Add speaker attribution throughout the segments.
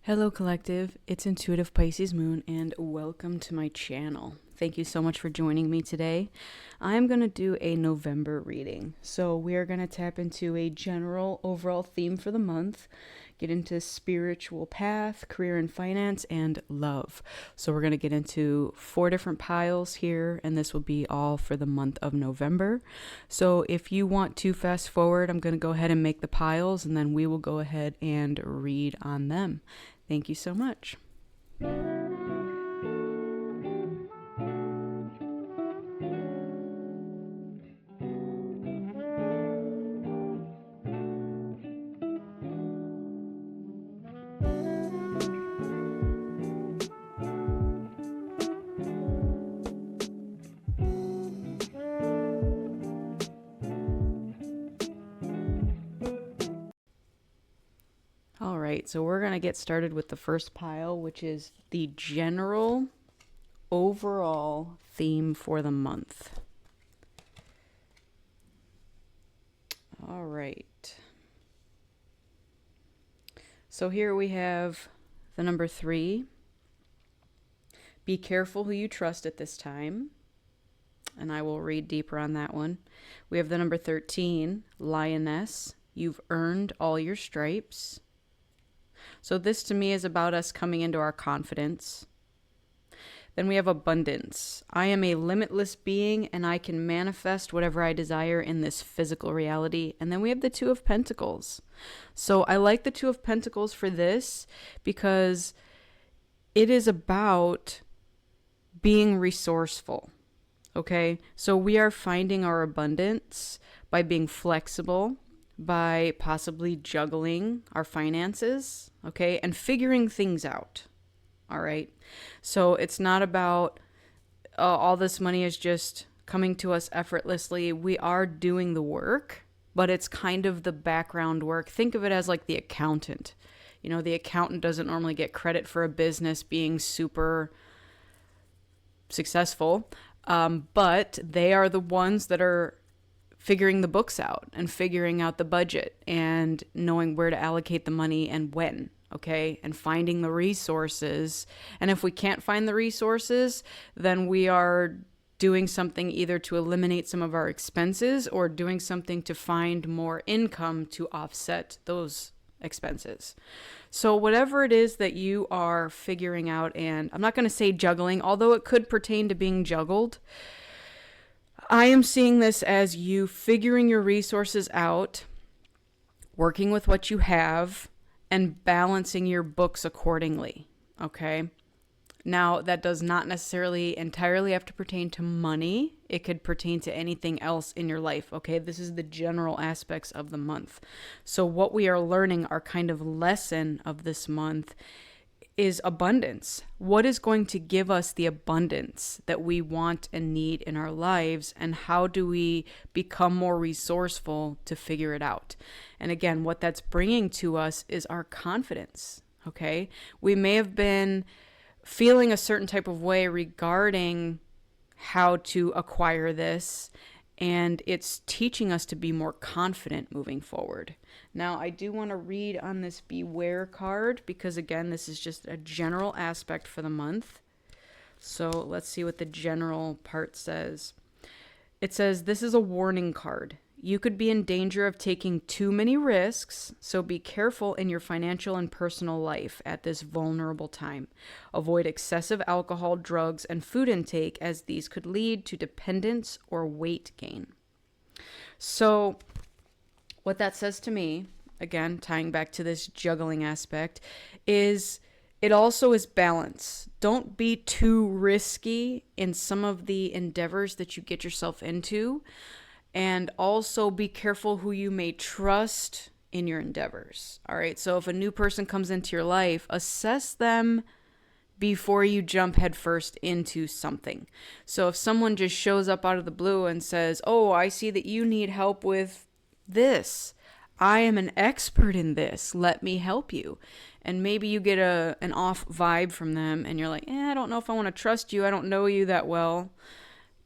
Speaker 1: Hello, Collective. It's Intuitive Pisces Moon, and welcome to my channel. Thank you so much for joining me today. I'm going to do a November reading. So we are going to tap into a general overall theme for the month, get into spiritual path, career and finance, and love. So we're going to get into 4 different piles here, and this will be all for the month of November. So if you want to fast forward, I'm going to go ahead and make the piles, and then we will go ahead and read on them. Thank you so much. So we're going to get started with the first pile, which is the general overall theme for the month. All right. So here we have the number 3. Be careful who you trust at this time. And I will read deeper on that one. We have the number 13, Lioness. You've earned all your stripes. So this to me is about us coming into our confidence. Then we have abundance. I am a limitless being and I can manifest whatever I desire in this physical reality. And then we have the 2 of Pentacles. So I like the 2 of Pentacles for this because it is about being resourceful. Okay, so we are finding our abundance by being flexible, by possibly juggling our finances, okay, and figuring things out, all right? So it's not about all this money is just coming to us effortlessly. We are doing the work, but it's kind of the background work. Think of it as like the accountant. You know, the accountant doesn't normally get credit for a business being super successful, but they are the ones that are figuring the books out and figuring out the budget and knowing where to allocate the money and when, okay, and finding the resources. And if we can't find the resources, then we are doing something either to eliminate some of our expenses or doing something to find more income to offset those expenses. So whatever it is that you are figuring out, and I'm not going to say juggling, although it could pertain to being juggled, I am seeing this as you figuring your resources out, working with what you have, and balancing your books accordingly, okay? Now, that does not necessarily entirely have to pertain to money. It could pertain to anything else in your life, okay? This is the general aspects of the month. So what we are learning, our kind of lesson of this month, is abundance. What is going to give us the abundance that we want and need in our lives, and how do we become more resourceful to figure it out? And again, what that's bringing to us is our confidence, okay? We may have been feeling a certain type of way regarding how to acquire this, and it's teaching us to be more confident moving forward. Now, I do want to read on this Beware card because, again, this is just a general aspect for the month. So let's see what the general part says. It says, this is a warning card. You could be in danger of taking too many risks, so be careful in your financial and personal life at this vulnerable time. Avoid excessive alcohol, drugs, and food intake, as these could lead to dependence or weight gain. So what that says to me, again, tying back to this juggling aspect, is it also is balance. Don't be too risky in some of the endeavors that you get yourself into. And also be careful who you may trust in your endeavors. All right. So if a new person comes into your life, assess them before you jump headfirst into something. So if someone just shows up out of the blue and says, oh, I see that you need help with this. I am an expert in this. Let me help you. And maybe you get an off vibe from them and you're like, I don't know if I want to trust you. I don't know you that well.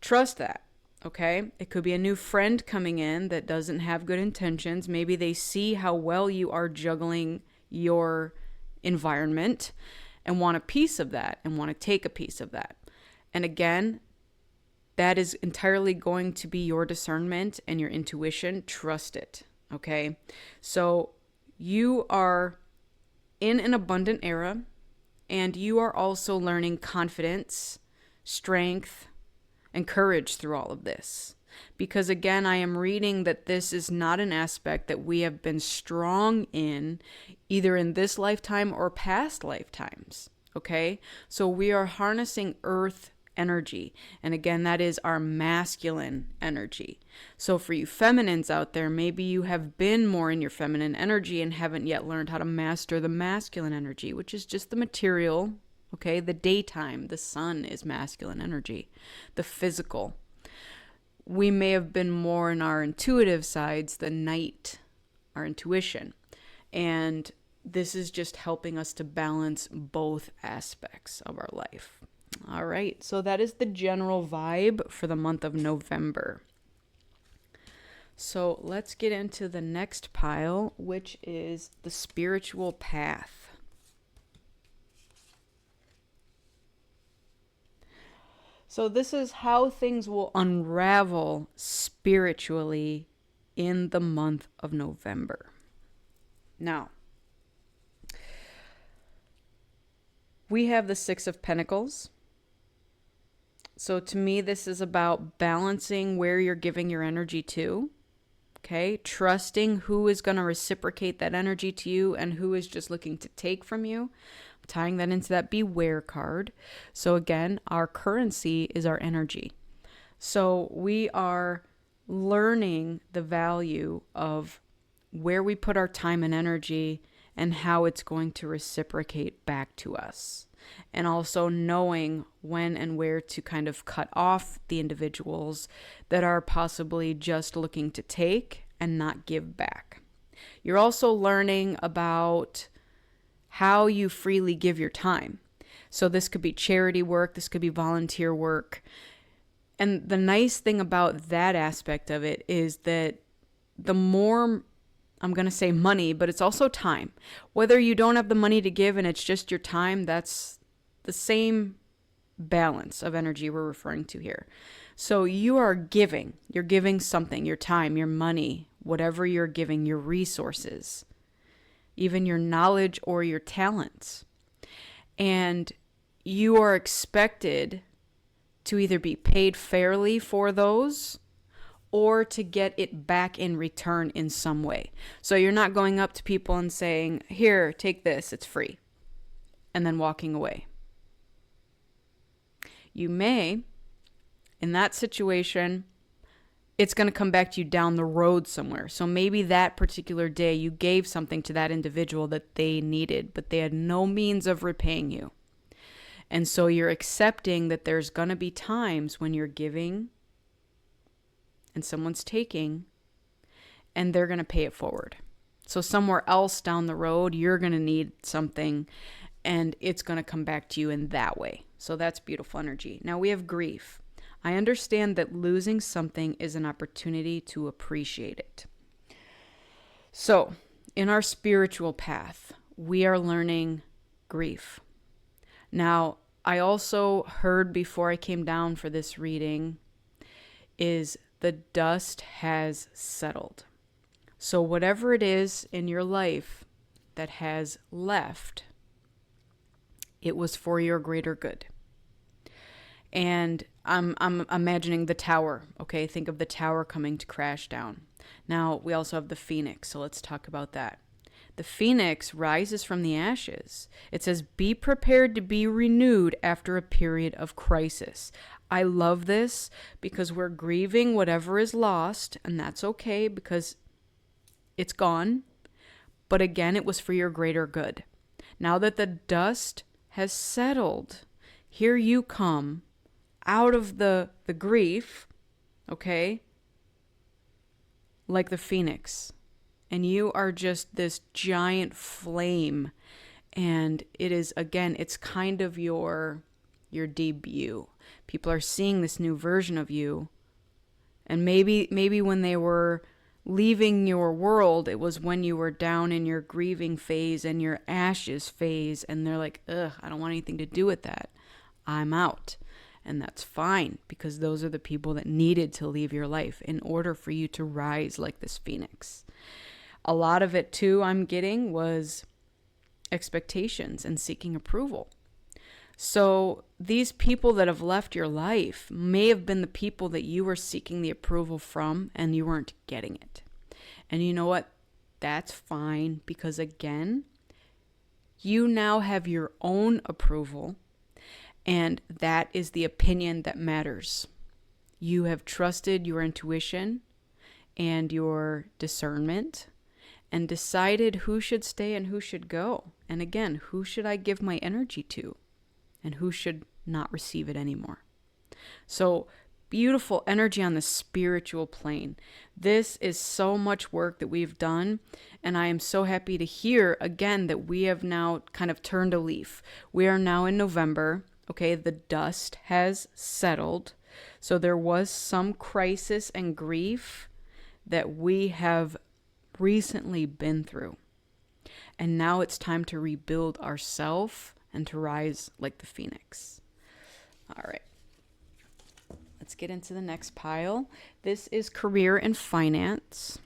Speaker 1: Trust that. Okay, it could be a new friend coming in that doesn't have good intentions. Maybe they see how well you are juggling your environment and want a piece of that and want to take a piece of that. And again, that is entirely going to be your discernment and your intuition. Trust it. Okay. So you are in an abundant era, and you are also learning confidence, strength, and courage through all of this. Because again, I am reading that this is not an aspect that we have been strong in, either in this lifetime or past lifetimes. Okay? So we are harnessing earth energy. And again, that is our masculine energy. So for you feminines out there, maybe you have been more in your feminine energy and haven't yet learned how to master the masculine energy, which is just the material. Okay, the daytime, the sun is masculine energy, the physical. We may have been more in our intuitive sides, the night, our intuition. And this is just helping us to balance both aspects of our life. All right, so that is the general vibe for the month of November. So let's get into the next pile, which is the spiritual path. So this is how things will unravel spiritually in the month of November. Now, we have the Six of Pentacles. So to me, this is about balancing where you're giving your energy to. Okay, trusting who is going to reciprocate that energy to you and who is just looking to take from you. I'm tying that into that Beware card. So again, our currency is our energy. So we are learning the value of where we put our time and energy and how it's going to reciprocate back to us. And also knowing when and where to kind of cut off the individuals that are possibly just looking to take and not give back. You're also learning about how you freely give your time. So this could be charity work, this could be volunteer work. And the nice thing about that aspect of it is that the more, I'm going to say money, but it's also time. Whether you don't have the money to give and it's just your time, that's the same balance of energy we're referring to here. So you are giving. You're giving something, your time, your money, whatever you're giving, your resources, even your knowledge or your talents. And you are expected to either be paid fairly for those or to get it back in return in some way. So you're not going up to people and saying, here, take this, it's free, and then walking away. You may, in that situation, it's going to come back to you down the road somewhere. So maybe that particular day you gave something to that individual that they needed, but they had no means of repaying you. And so you're accepting that there's going to be times when you're giving and someone's taking, and they're going to pay it forward. So somewhere else down the road, you're going to need something, and it's going to come back to you in that way. So that's beautiful energy. Now we have grief. I understand that losing something is an opportunity to appreciate it. So in our spiritual path, we are learning grief. Now, I also heard before I came down for this reading is the dust has settled. So whatever it is in your life that has left, it was for your greater good. And I'm imagining the tower, okay? Think of the tower coming to crash down. Now, we also have the phoenix, so let's talk about that. The phoenix rises from the ashes. It says, be prepared to be renewed after a period of crisis. I love this because we're grieving whatever is lost, and that's okay because it's gone. But again, it was for your greater good. Now that the dust has settled, here you come out of the grief, okay, like the phoenix. And you are just this giant flame. And it is, again, it's kind of your debut. People are seeing this new version of you. And maybe when they were leaving your world, it was when you were down in your grieving phase and your ashes phase, and they're like, ugh, I don't want anything to do with that. I'm out. And that's fine, because those are the people that needed to leave your life in order for you to rise like this phoenix. A lot of it too, I'm getting, was expectations and seeking approval. So these people that have left your life may have been the people that you were seeking the approval from, and you weren't getting it. And you know what? That's fine, because again, you now have your own approval, and that is the opinion that matters. You have trusted your intuition and your discernment and decided who should stay and who should go. And again, who should I give my energy to? And who should not receive it anymore? So beautiful energy on the spiritual plane. This is so much work that we've done. And I am so happy to hear again that we have now kind of turned a leaf. We are now in November. Okay, the dust has settled. So there was some crisis and grief that we have recently been through. And now it's time to rebuild ourselves and to rise like the phoenix. All right. Let's get into the next pile. This is career and finance.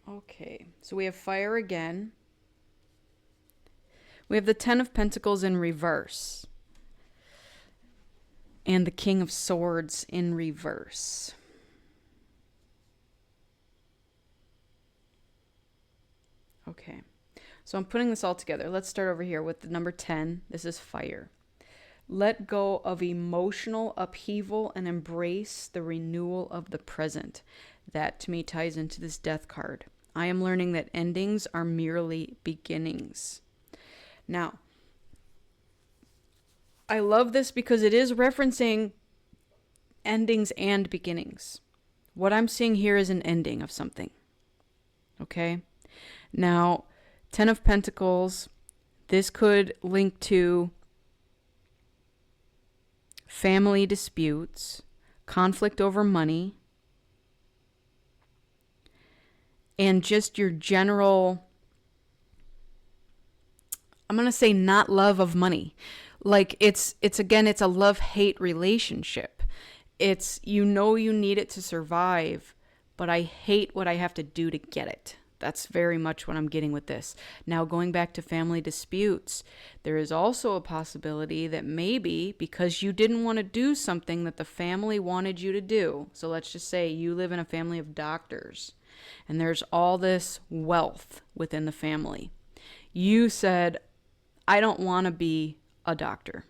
Speaker 1: Okay, so we have fire again. We have the Ten of Pentacles in reverse. And the King of Swords in reverse. Okay, so I'm putting this all together. Let's start over here with the number 10. This is fire. Let go of emotional upheaval and embrace the renewal of the present. That to me ties into this death card. I am learning that endings are merely beginnings. Now, I love this because it is referencing endings and beginnings. What I'm seeing here is an ending of something. Okay? Now, Ten of Pentacles, this could link to family disputes, conflict over money, and just your general, I'm going to say not love of money. Like it's again, it's a love-hate relationship. It's, you know, you need it to survive, but I hate what I have to do to get it. That's very much what I'm getting with this. Now, going back to family disputes, there is also a possibility that maybe because you didn't want to do something that the family wanted you to do. So let's just say you live in a family of doctors and there's all this wealth within the family. You said, I don't want to be a doctor.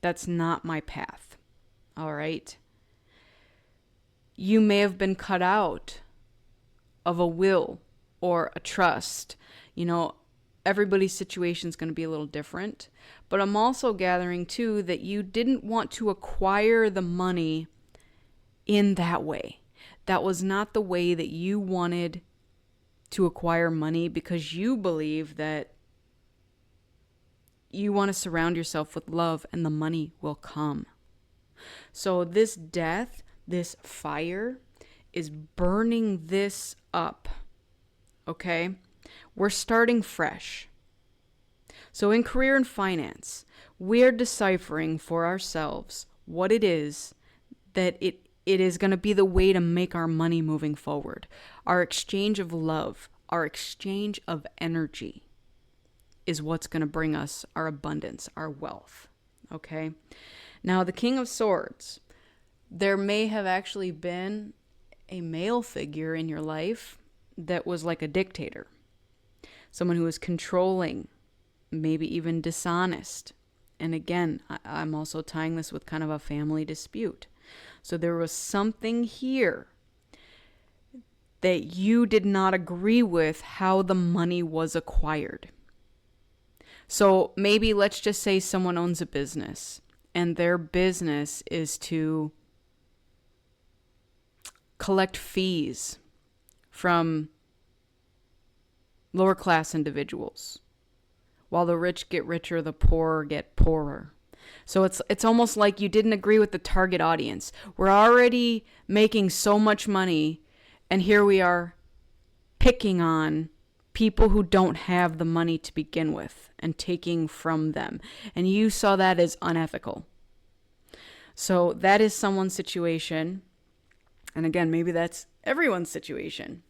Speaker 1: That's not my path. All right. You may have been cut out of a will or a trust. You know, everybody's situation is going to be a little different. But I'm also gathering too that you didn't want to acquire the money in that way. That was not the way that you wanted to acquire money, because you believe that you want to surround yourself with love and the money will come. So this death, this fire is burning this up. Okay? We're starting fresh. So in career and finance, we're deciphering for ourselves what it is that it is going to be the way to make our money moving forward. Our exchange of love, our exchange of energy is what's going to bring us our abundance, our wealth. Okay? Now, the King of Swords, there may have actually been a male figure in your life that was like a dictator. Someone who was controlling, maybe even dishonest. And again, I'm also tying this with kind of a family dispute. So there was something here that you did not agree with how the money was acquired. So maybe let's just say someone owns a business and their business is to collect fees from lower class individuals. While the rich get richer, the poor get poorer. So it's almost like you didn't agree with the target audience. We're already making so much money, and here we are picking on people who don't have the money to begin with and taking from them. And you saw that as unethical. So that is someone's situation. And again, maybe that's everyone's situation.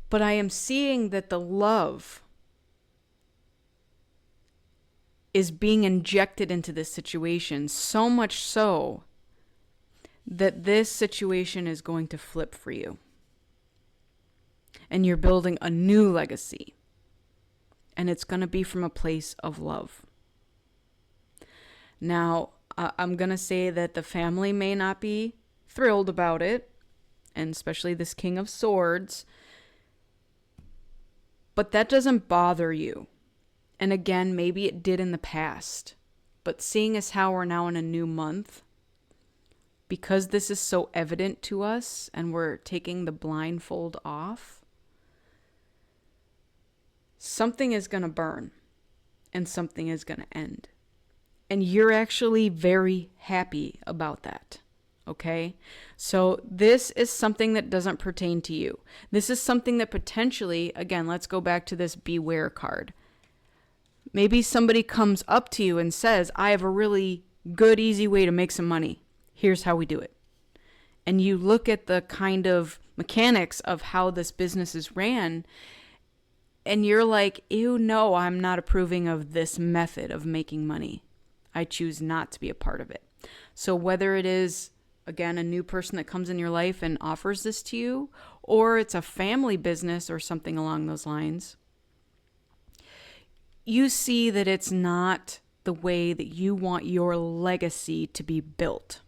Speaker 1: But I am seeing that the love is being injected into this situation, so much so that this situation is going to flip for you. And you're building a new legacy. And it's going to be from a place of love. Now, I'm going to say that the family may not be thrilled about it, and especially this King of Swords, but that doesn't bother you. And again, maybe it did in the past, but seeing as how we're now in a new month, because this is so evident to us and we're taking the blindfold off, something is going to burn and something is going to end. And you're actually very happy about that. Okay? So this is something that doesn't pertain to you. This is something that potentially, again, let's go back to this beware card. Maybe somebody comes up to you and says, I have a really good, easy way to make some money. Here's how we do it. And you look at the kind of mechanics of how this business is ran, and you're like, ew, no, I'm not approving of this method of making money. I choose not to be a part of it. So whether it is, again, a new person that comes in your life and offers this to you, or it's a family business or something along those lines, you see that it's not the way that you want your legacy to be built,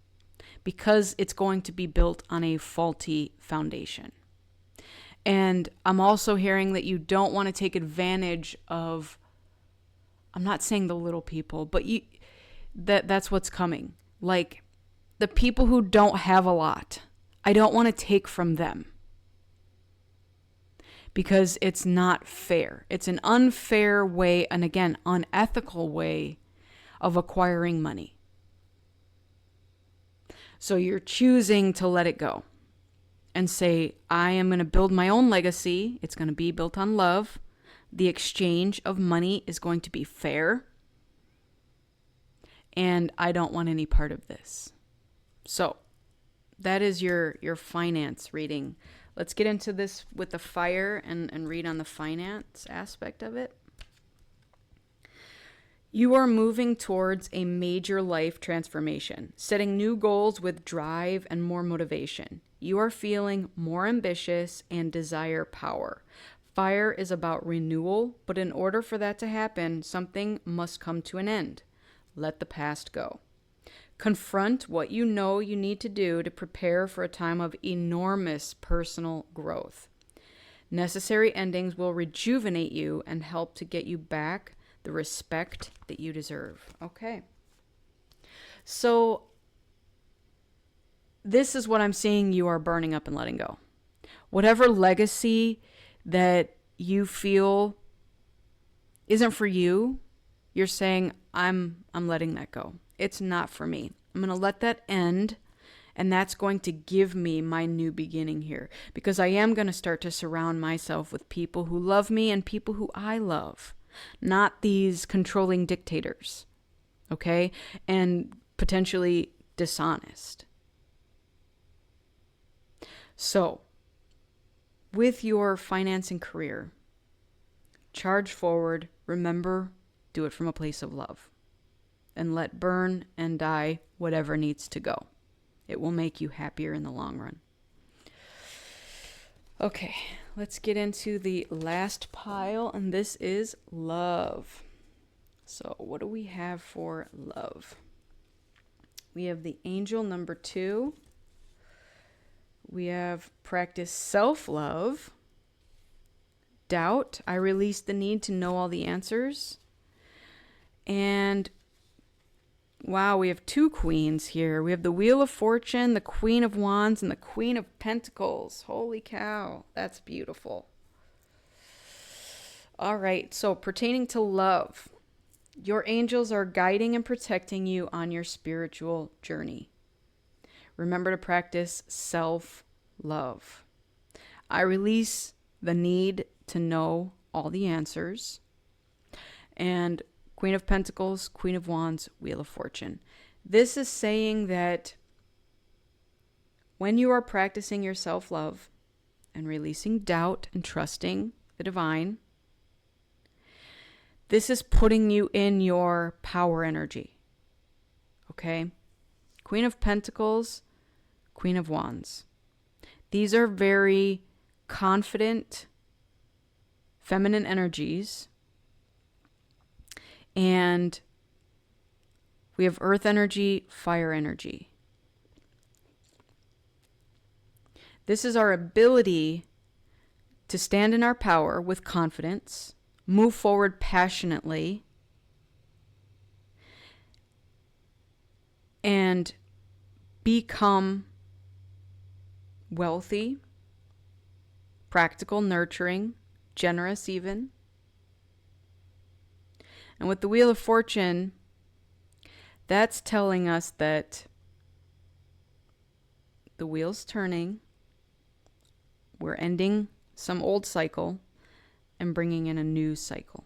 Speaker 1: because it's going to be built on a faulty foundation. And I'm also hearing that you don't want to take advantage of, I'm not saying the little people, but that's what's coming. Like the people who don't have a lot, I don't want to take from them, because it's not fair. It's an unfair way, and again, unethical way of acquiring money. So you're choosing to let it go and say, I am going to build my own legacy. It's going to be built on love. The exchange of money is going to be fair. And I don't want any part of this. So that is your finance reading. Let's get into this with the fire and read on the finance aspect of it. You are moving towards a major life transformation, setting new goals with drive and more motivation. You are feeling more ambitious and desire power. Fire is about renewal, but in order for that to happen, something must come to an end. Let the past go. Confront what you know you need to do to prepare for a time of enormous personal growth. Necessary endings will rejuvenate you and help to get you back the respect that you deserve. Okay. So this is what I'm seeing you are burning up and letting go. Whatever legacy that you feel isn't for you, you're saying, I'm letting that go. It's not for me. I'm going to let that end, and that's going to give me my new beginning here, because I am going to start to surround myself with people who love me and people who I love, not these controlling dictators, okay, and potentially dishonest. So, with your finance and career, charge forward. Remember, do it from a place of love. And let burn and die whatever needs to go. It will make you happier in the long run. Okay, let's get into the last pile, and this is love. So what do we have for love? We have the angel number 2. We have practice self-love. Doubt. I release the need to know all the answers. And wow, we have 2 queens here. We have the Wheel of Fortune, the Queen of Wands, and the Queen of Pentacles. Holy cow, that's beautiful. All right. So, pertaining to love, your angels are guiding and protecting you on your spiritual journey. Remember to practice self love. I release the need to know all the answers. And Queen of Pentacles, Queen of Wands, Wheel of Fortune. This is saying that when you are practicing your self love and releasing doubt and trusting the divine, this is putting you in your power energy. Okay? Queen of Pentacles, Queen of Wands. These are very confident, feminine energies. And we have earth energy, fire energy. This is our ability to stand in our power with confidence, move forward passionately, and become wealthy, practical, nurturing, generous even. And with the Wheel of Fortune, that's telling us that the wheel's turning. We're ending some old cycle and bringing in a new cycle.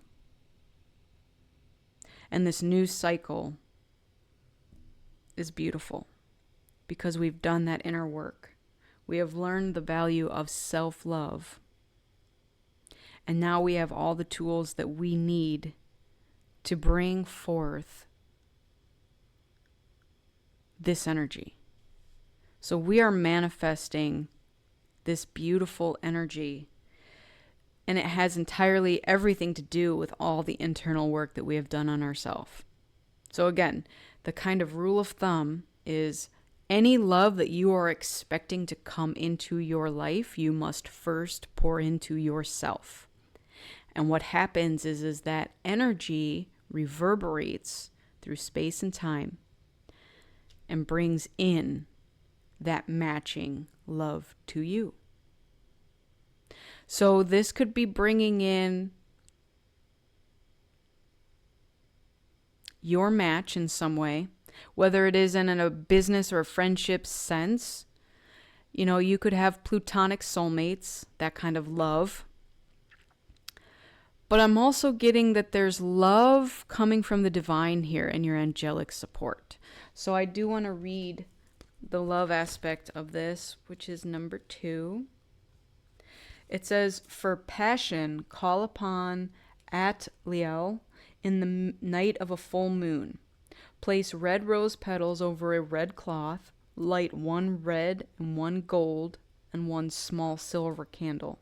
Speaker 1: And this new cycle is beautiful because we've done that inner work. We have learned the value of self-love. And now we have all the tools that we need to bring forth this energy. So we are manifesting this beautiful energy, and it has entirely everything to do with all the internal work that we have done on ourselves. So again, the kind of rule of thumb is any love that you are expecting to come into your life, you must first pour into yourself. And what happens is that energy reverberates through space and time and brings in that matching love to you. So this could be bringing in your match in some way, whether it is in a business or a friendship sense. You know, you could have platonic soulmates, that kind of love. But I'm also getting that there's love coming from the divine here and your angelic support. So I do want to read the love aspect of this, which is number 2. It says, for passion, call upon Atliel in the night of a full moon. Place red rose petals over a red cloth. Light 1 red and 1 gold and 1 small silver candle.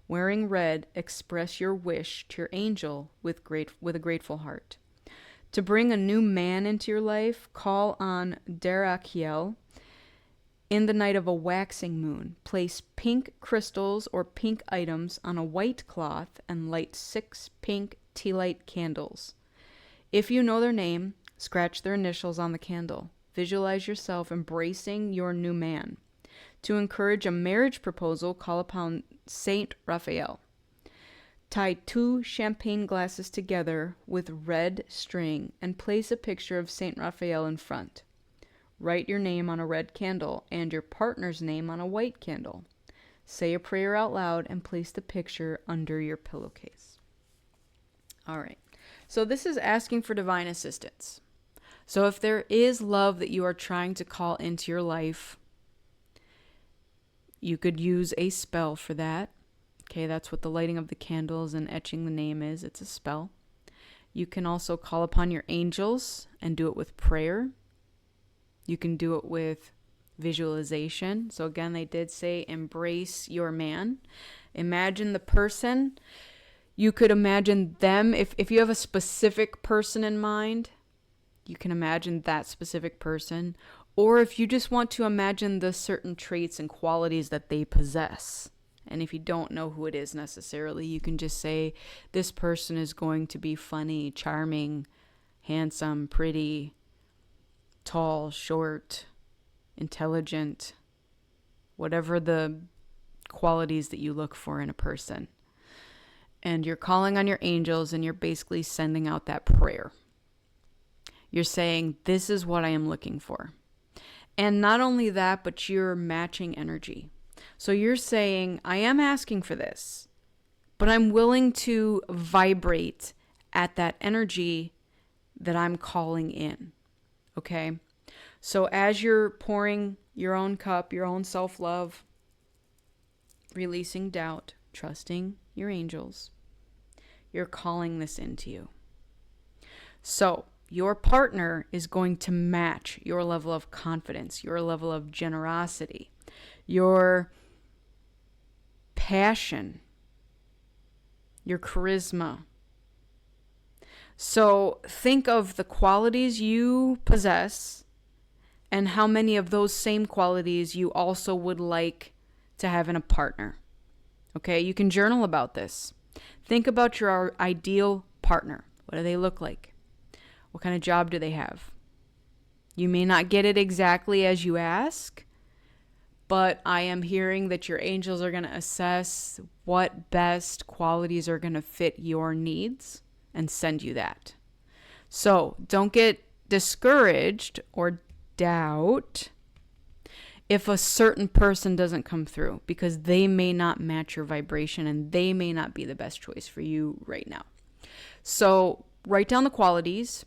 Speaker 1: Wearing red, express your wish to your angel with a grateful heart. To bring a new man into your life, call on Darakiel in the night of a waxing moon. Place pink crystals or pink items on a white cloth and light 6 pink tea light candles. If you know their name, scratch their initials on the candle. Visualize yourself embracing your new man. To encourage a marriage proposal, call upon Saint Raphael. Tie 2 champagne glasses together with red string and place a picture of Saint Raphael in front. Write your name on a red candle and your partner's name on a white candle. Say a prayer out loud and place the picture under your pillowcase. All right. So this is asking for divine assistance. So if there is love that you are trying to call into your life, you could use a spell for that. Okay, that's what the lighting of the candles and etching the name is. It's a spell. You can also call upon your angels and do it with prayer. You can do it with visualization. So again, they did say embrace your man. Imagine the person. You could imagine them. If you have a specific person in mind, you can imagine that specific person. Or if you just want to imagine the certain traits and qualities that they possess. And if you don't know who it is necessarily, you can just say, this person is going to be funny, charming, handsome, pretty, tall, short, intelligent, whatever the qualities that you look for in a person. And you're calling on your angels, and you're basically sending out that prayer. You're saying, this is what I am looking for. And not only that, but you're matching energy. So you're saying, I am asking for this, but I'm willing to vibrate at that energy that I'm calling in. Okay? So as you're pouring your own cup, your own self-love, releasing doubt, trusting your angels, you're calling this into you. So your partner is going to match your level of confidence, your level of generosity, your passion, your charisma. So think of the qualities you possess and how many of those same qualities you also would like to have in a partner. Okay, you can journal about this. Think about your ideal partner. What do they look like? What kind of job do they have? You may not get it exactly as you ask, but I am hearing that your angels are going to assess what best qualities are going to fit your needs and send you that. So don't get discouraged or doubt if a certain person doesn't come through, because they may not match your vibration and they may not be the best choice for you right now. So write down the qualities.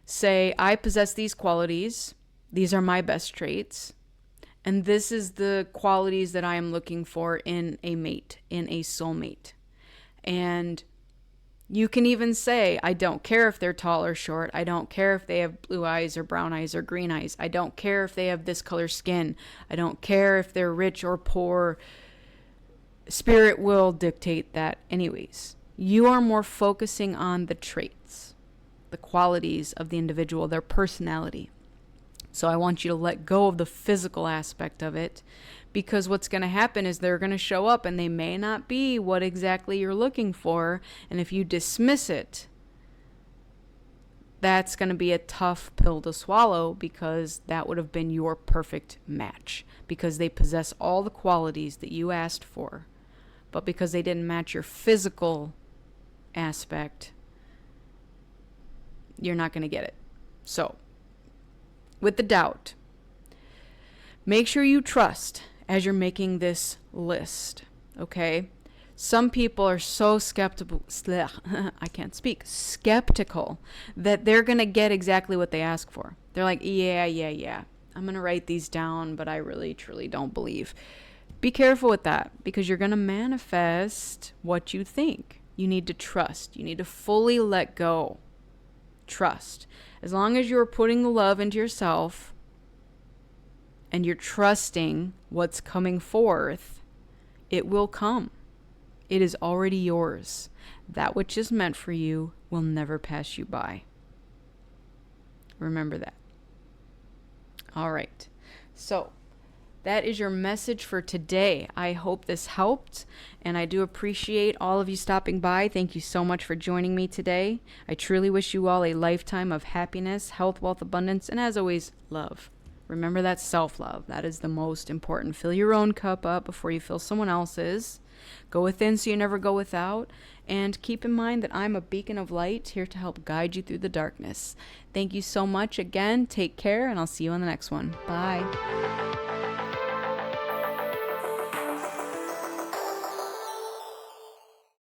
Speaker 1: Say, I possess these qualities. These are my best traits. And this is the qualities that I am looking for in a mate, in a soulmate. And you can even say, I don't care if they're tall or short. I don't care if they have blue eyes or brown eyes or green eyes. I don't care if they have this color skin. I don't care if they're rich or poor. Spirit will dictate that anyways. You are more focusing on the traits, the qualities of the individual, their personality. So I want you to let go of the physical aspect of it, because what's going to happen is they're going to show up and they may not be what exactly you're looking for. And if you dismiss it, that's going to be a tough pill to swallow, because that would have been your perfect match, because they possess all the qualities that you asked for. But because they didn't match your physical aspect, you're not going to get it. So, with the doubt, make sure you trust as you're making this list, okay? Some people are so skeptical that they're going to get exactly what they ask for. They're like, yeah. I'm going to write these down, but I really, truly don't believe. Be careful with that, because you're going to manifest what you think. You need to trust. You need to fully let go. Trust. As long as you're putting the love into yourself and you're trusting what's coming forth, it will come. It is already yours. That which is meant for you will never pass you by. Remember that. All right. So that is your message for today. I hope this helped, and I do appreciate all of you stopping by. Thank you so much for joining me today. I truly wish you all a lifetime of happiness, health, wealth, abundance, and as always, love. Remember that self-love. That is the most important. Fill your own cup up before you fill someone else's. Go within so you never go without. And keep in mind that I'm a beacon of light here to help guide you through the darkness. Thank you so much again. Take care, and I'll see you on the next one. Bye.